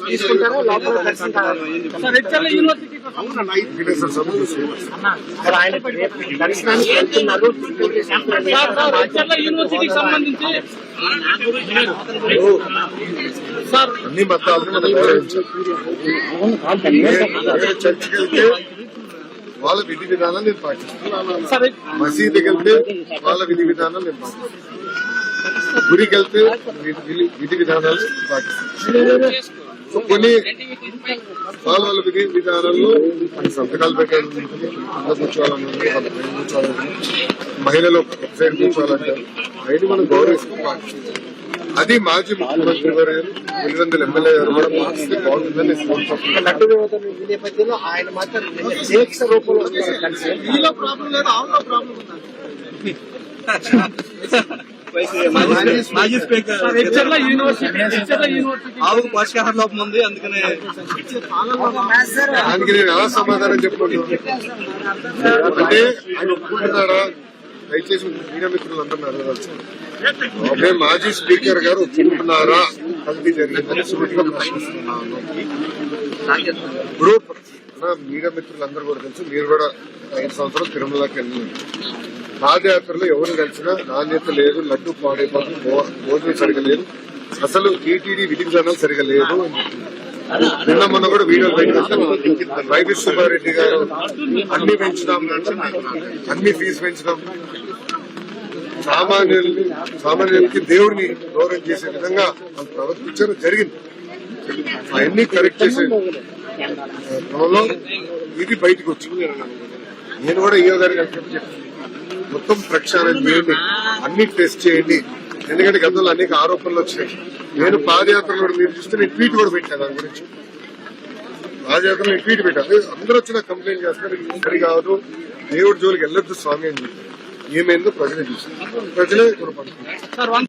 తీసుకుంటారు లోపల దర్శనానికి వెళ్తున్నారు. యూనివర్సిటీకి సంబంధించి అన్ని మతాలను మనం గౌరవించాలి. చర్చికి వెళ్తే వాళ్ళ విధి విధానాలు నేను పాటిస్తాను. మసీదుకి వెళ్తే వాళ్ళ విధి విధానాలు నేను పాటిస్తాను. గుడికి వెళ్తే విధి విధానాలు పాటిస్తాను. కొన్ని వాళ్ళ విధి విధానాల్లో సంతకాలు పెట్టాలి, కింద కూర్చోవాలని, వాళ్ళ పైన కూర్చోవాలని, మహిళలు ఒక సైడ్ కూర్చోవాలంటారు. అవన్నీ మనం గౌరవిస్తూ పాటిస్తాం. అది మాజీ ముఖ్యమంత్రి గారు 800 ఎమ్మెల్యే గారు కూడా పాటిస్తే బాగుంటుందని లడ్డు నేపథ్యంలో ఆయన మాత్రం దీక్ష రూపంలో మాజీ స్పీకర్ ఆవుకు పోషకాహార లోపం ఉంది, అందుకనే దానికి నేను ఎలా సమాధానం చెప్పుకుంటున్నాను అంటే ఆయన ఒప్పుకుంటున్నారా? దయచేసి మీడియా మిత్రులు అంటున్నారు. అదే మాజీ స్పీకర్ గారు ఒప్పుకుంటున్నారా కల్తీ జరిగిందని సూటిగా ప్రశ్నిస్తున్నాను. ఇప్పుడు మీడియా మిత్రులందరూ కూడా తెలుసు, మీరు కూడా 5 సంవత్సరాలు తిరుమలకి వెళ్ళినారు. పాదయాత్రలో ఎవరు కలిసినా నాణ్యత లేదు, లడ్డు పాడైపోతుంది, భోజనం సరిగా లేదు, అసలు టీటీడీ విధి విధానాలు సరిగా లేదు. నిన్న మొన్న కూడా వీడియోలు బయటకు వైవి సుబ్బారెడ్డి గారు అన్ని పెంచుదాం, అన్ని ఫీజు పెంచుదాం, సామాన్యులకి దేవుడిని గౌరవం చేసే విధంగా వాళ్ళు ప్రవర్తించడం జరిగింది. అవన్నీ కరెక్ట్ చేసే క్రమంలో ఇది బయటకు వచ్చింది. నేను కూడా ఈయో గారికి చెప్పాను, మొత్తం ప్రక్షాళన చేయండి, అన్ని టెస్ట్ చేయండి. ఎందుకంటే గతంలో అనేక ఆరోపణలు వచ్చినాయి. నేను పాదయాత్రలో మీరు చూస్తే నేను ట్వీట్ కూడా పెట్టాను దాని గురించి. పాదయాత్రలో నేను ట్వీట్ పెట్టాను. అందరూ వచ్చి నాకు కంప్లైంట్ చేస్తారు, సరి కాదు, దేవుడి జోలికి వెళ్ళొద్దు స్వామి అని చెప్పి. ఏమైందో ప్రజలే చూస్తారు, ప్రజలే కొనపడుతున్నారు.